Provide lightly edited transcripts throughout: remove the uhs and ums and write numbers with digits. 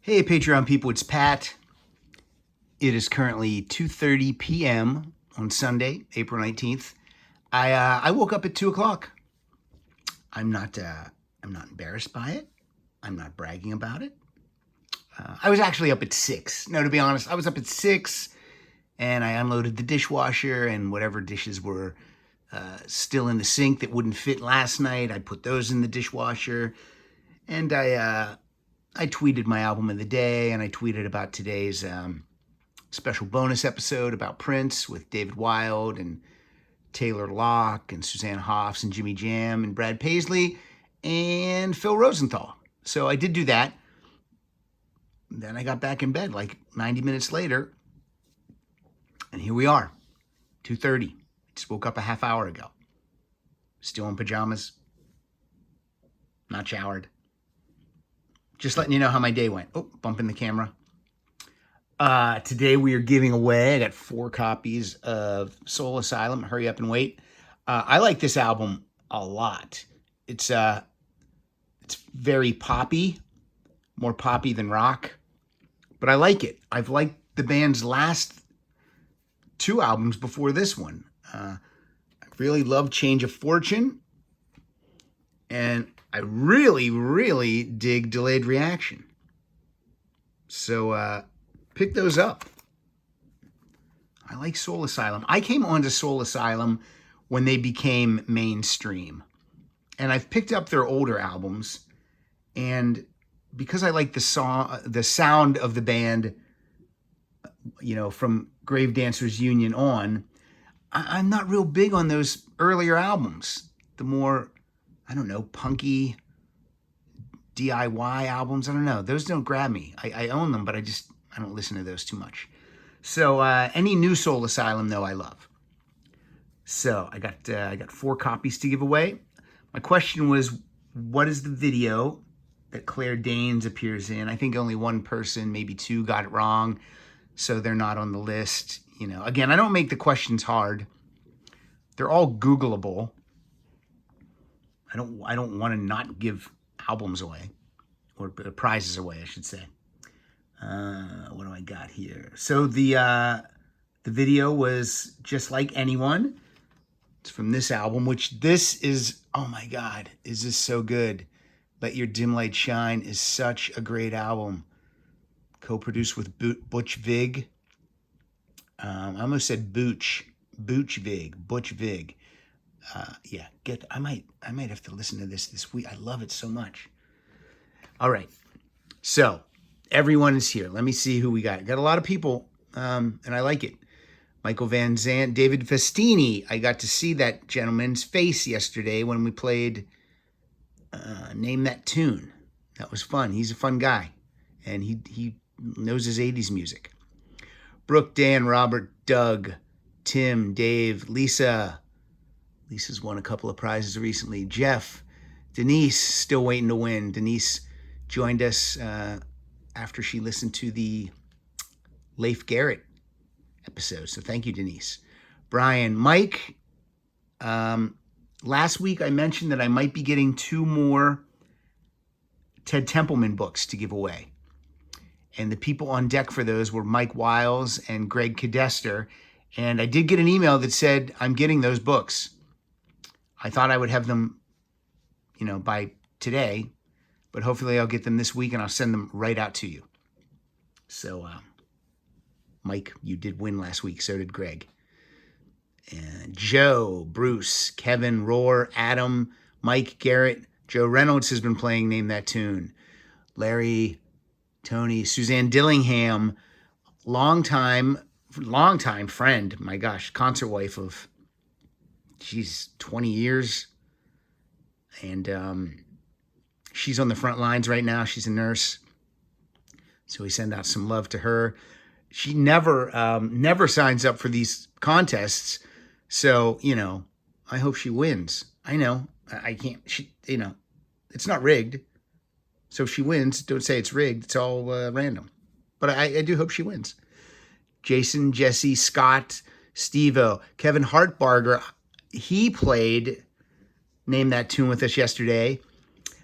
Hey Patreon people, it's Pat. It is currently 2:30 p.m. on Sunday, April 19th. I woke up at 2 o'clock. I'm not embarrassed by it. I'm not bragging about it. I was actually up at 6. No, to be honest, I was up at 6 and I unloaded the dishwasher and whatever dishes were still in the sink that wouldn't fit last night, I put those in the dishwasher. And I tweeted my album of the day, and I tweeted about today's special bonus episode about Prince with David Wild and Taylor Locke and Suzanne Hoffs and Jimmy Jam and Brad Paisley and Phil Rosenthal. So I did do that. Then I got back in bed like 90 minutes later, and here we are, 2:30. Just woke up a half hour ago. Still in pajamas, not showered. Just letting you know how my day went. Oh, bumping the camera. Today we are giving away, I got 4 copies of Soul Asylum, Hurry Up and Wait. I like this album a lot. It's very poppy, more poppy than rock, but I like it. I've liked the band's last 2 albums before this one. I really love Change of Fortune, and I really dig Delayed Reaction. So pick those up. I like Soul Asylum. I came onto Soul Asylum when they became mainstream. And I've picked up their older albums. And because I like the sound of the band, you know, from Grave Dancers Union on, I'm not real big on those earlier albums. The more, I don't know, punky DIY albums. I don't know. Those don't grab me. I own them, but I don't listen to those too much. So any new Soul Asylum, though, I love. So I got 4 copies to give away. My question was, what is the video that Claire Danes appears in? I think only 1 person, maybe 2, got it wrong, so they're not on the list. You know, again, I don't make the questions hard. They're all Googleable. I don't want to not give albums away, or prizes away, I should say. What do I got here? So the video was Just Like Anyone. It's from this album, which this is, oh my God, is this so good? Let Your Dim Light Shine is such a great album. Co-produced with Butch Vig. I almost said Butch Vig. Yeah, I might have to listen to this week. I love it so much. All right, so everyone is here. Let me see who we got. Got a lot of people, and I like it. Michael Van Zandt, David Festini. I got to see that gentleman's face yesterday when we played Name That Tune. That was fun. He's a fun guy, and he knows his 80s music. Brooke, Dan, Robert, Doug, Tim, Dave, Lisa. Lisa's won a couple of prizes recently. Jeff, Denise, still waiting to win. Denise joined us after she listened to the Leif Garrett episode. So thank you, Denise. Brian, Mike, last week I mentioned that I might be getting 2 more Ted Templeman books to give away. And the people on deck for those were Mike Wiles and Greg Cadester. And I did get an email that said, I'm getting those books. I thought I would have them, you know, by today, but hopefully I'll get them this week and I'll send them right out to you. So, Mike, you did win last week. So did Greg. And Joe, Bruce, Kevin, Roar, Adam, Mike, Garrett, Joe Reynolds has been playing Name That Tune. Larry, Tony, Suzanne Dillingham, longtime friend, my gosh, concert wife of, 20 years. And she's on the front lines right now. She's a nurse. So we send out some love to her. She never signs up for these contests. So, you know, I hope she wins. I know. I can't, it's not rigged. So if she wins, don't say it's rigged. It's all random. But I do hope she wins. Jason, Jesse, Scott, Steve-O, Kevin Hartbarger, he played Name That Tune with us yesterday.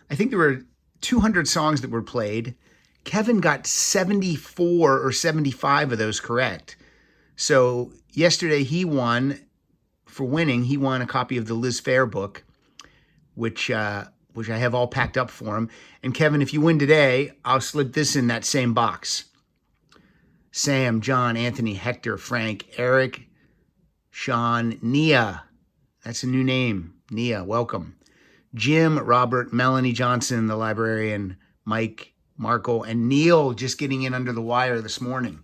I think there were 200 songs that were played. Kevin got 74 or 75 of those correct. So yesterday he won, for winning, he won a copy of the Liz Phair book, which I have all packed up for him. And Kevin, if you win today, I'll slip this in that same box. Sam, John, Anthony, Hector, Frank, Eric, Sean, Nia. That's a new name. Nia, welcome. Jim, Robert, Melanie Johnson, the librarian, Mike, Marco, and Neil just getting in under the wire this morning.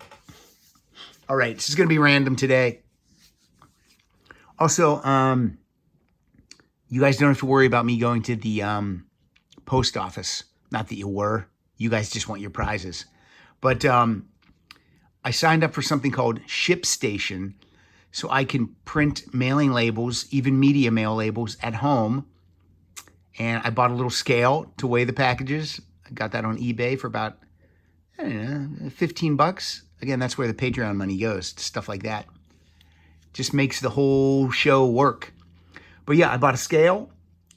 All right, this is going to be random today. Also, you guys don't have to worry about me going to the post office. Not that you were. You guys just want your prizes. But I signed up for something called ShipStation, so I can print mailing labels, even media mail labels, at home. And I bought a little scale to weigh the packages. I got that on eBay for about, I don't know, $15. Again, that's where the Patreon money goes, stuff like that. Just makes the whole show work. But yeah, I bought a scale,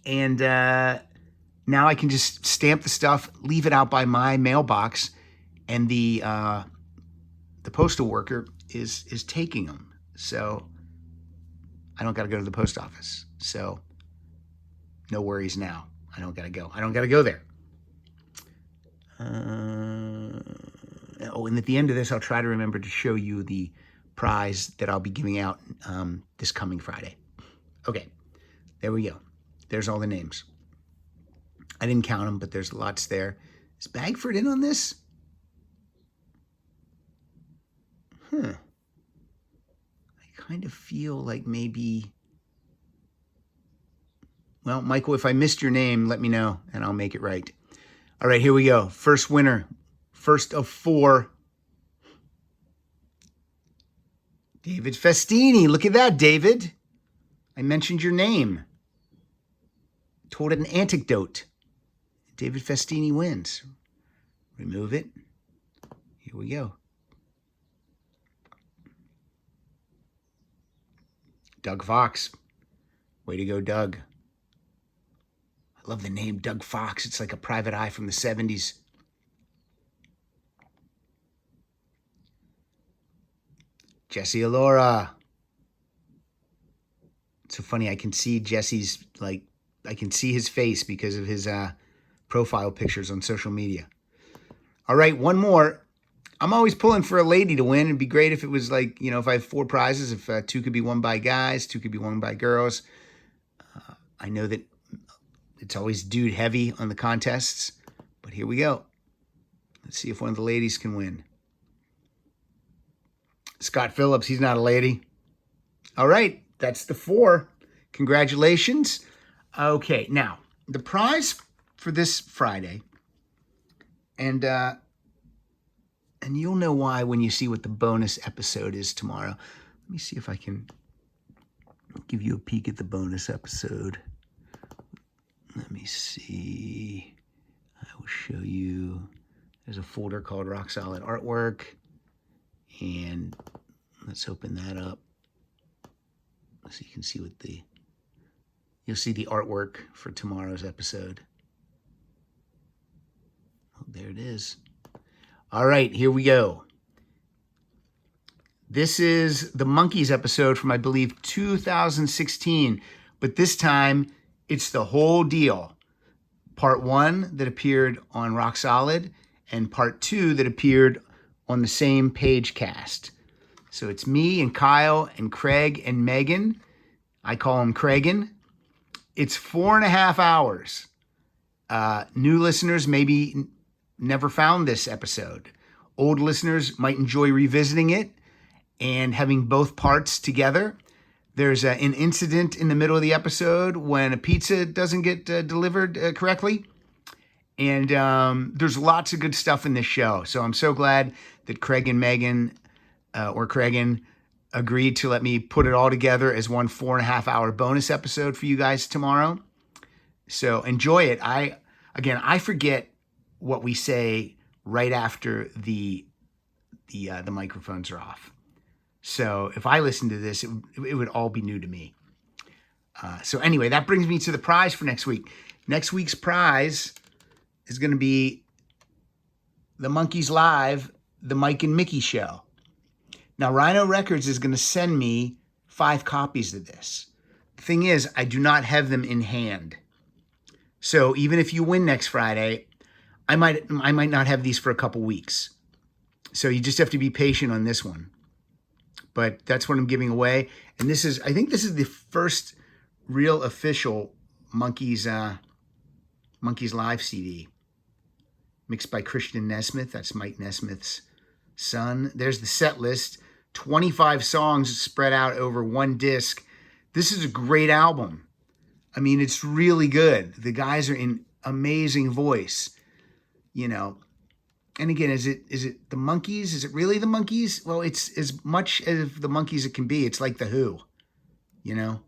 and now I can just stamp the stuff, leave it out by my mailbox, and the postal worker is taking them. So I don't got to go to the post office. So no worries now. I don't got to go. I don't got to go there. And at the end of this, I'll try to remember to show you the prize that I'll be giving out this coming Friday. Okay, there we go. There's all the names. I didn't count them, but there's lots there. Is Bagford in on this? I kind of feel like maybe... Well, Michael, if I missed your name, let me know, and I'll make it right. All right, here we go. First winner. First of 4. David Festini. Look at that, David. I mentioned your name. Told it an anecdote. David Festini wins. Remove it. Here we go. Doug Fox. Way to go, Doug. I love the name Doug Fox. It's like a private eye from the 70s. Jesse Alora. It's so funny. I can see Jesse's, I can see his face because of his profile pictures on social media. All right, one more. I'm always pulling for a lady to win. It'd be great if it was if I have 4 prizes, if 2 could be won by guys, 2 could be won by girls. I know that it's always dude heavy on the contests, but here we go. Let's see if one of the ladies can win. Scott Phillips, he's not a lady. All right, that's the 4. Congratulations. Okay, now, the prize for this Friday, and you'll know why when you see what the bonus episode is tomorrow. Let me see if I can give you a peek at the bonus episode. Let me see. I will show you. There's a folder called Rock Solid Artwork. And let's open that up so you can see you'll see the artwork for tomorrow's episode. Oh, there it is. All right, here we go. This is the Monkees episode from, I believe, 2016. But this time, it's the whole deal. Part 1 that appeared on Rock Solid, and Part 2 that appeared on the same page cast. So it's me and Kyle and Craig and Megan. I call him Craigan. It's 4.5 hours. New listeners maybe never found this episode. Old listeners might enjoy revisiting it and having both parts together. There's an incident in the middle of the episode when a pizza doesn't get delivered correctly. And there's lots of good stuff in this show. So I'm so glad that Craig and Megan, or Craigan, agreed to let me put it all together as one 4.5 hour bonus episode for you guys tomorrow. So enjoy it. I forget what we say right after the microphones are off. So if I listen to this, it would all be new to me. So anyway, that brings me to the prize for next week. Next week's prize is going to be the Monkees Live, the Mike and Mickey Show. Now, Rhino Records is going to send me 5 copies of this. The thing is, I do not have them in hand. So even if you win next Friday, I might not have these for a couple weeks. So you just have to be patient on this one. But that's what I'm giving away. And I think this is the first real official Monkees Live CD. Mixed by Christian Nesmith. That's Mike Nesmith's son. There's the set list. 25 songs spread out over one disc. This is a great album. I mean, it's really good. The guys are in amazing voice, you know. And again, is it the Monkees? Is it really the Monkees? Well, it's as much as the Monkees as it can be. It's like the Who, you know.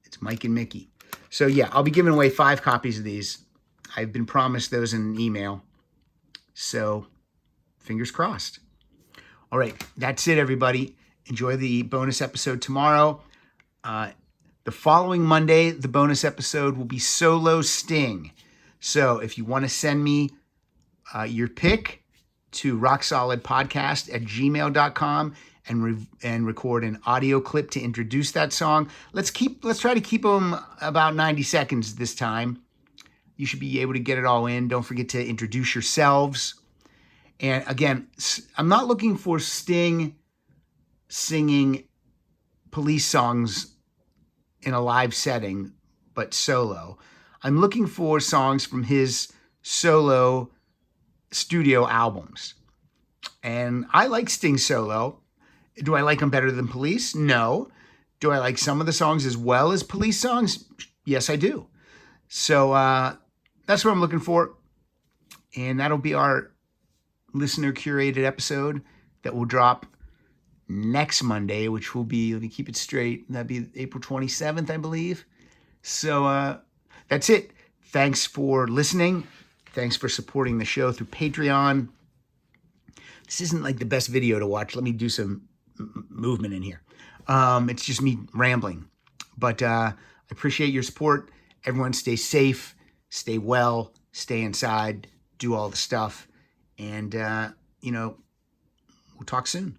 It's Mike and Mickey. So yeah, I'll be giving away 5 copies of these. I've been promised those in an email. So fingers crossed. All right, that's it, everybody. Enjoy the bonus episode tomorrow. The following Monday, the bonus episode will be Solo Sting. So if you want to send me your pick to rocksolidpodcast@gmail.com and record an audio clip to introduce that song. Let's try to keep them about 90 seconds this time. You should be able to get it all in. Don't forget to introduce yourselves. And again, I'm not looking for Sting singing police songs in a live setting, but solo. I'm looking for songs from his solo studio albums. And I like Sting solo. Do I like them better than Police? No. Do I like some of the songs as well as Police songs? Yes, I do. So that's what I'm looking for. And that'll be our listener curated episode that will drop next Monday, which will be, let me keep it straight, that'd be April 27th, I believe. So that's it. Thanks for listening. Thanks for supporting the show through Patreon. This isn't like the best video to watch. Let me do some movement in here. It's just me rambling. But I appreciate your support. Everyone stay safe, stay well, stay inside, do all the stuff. And, we'll talk soon.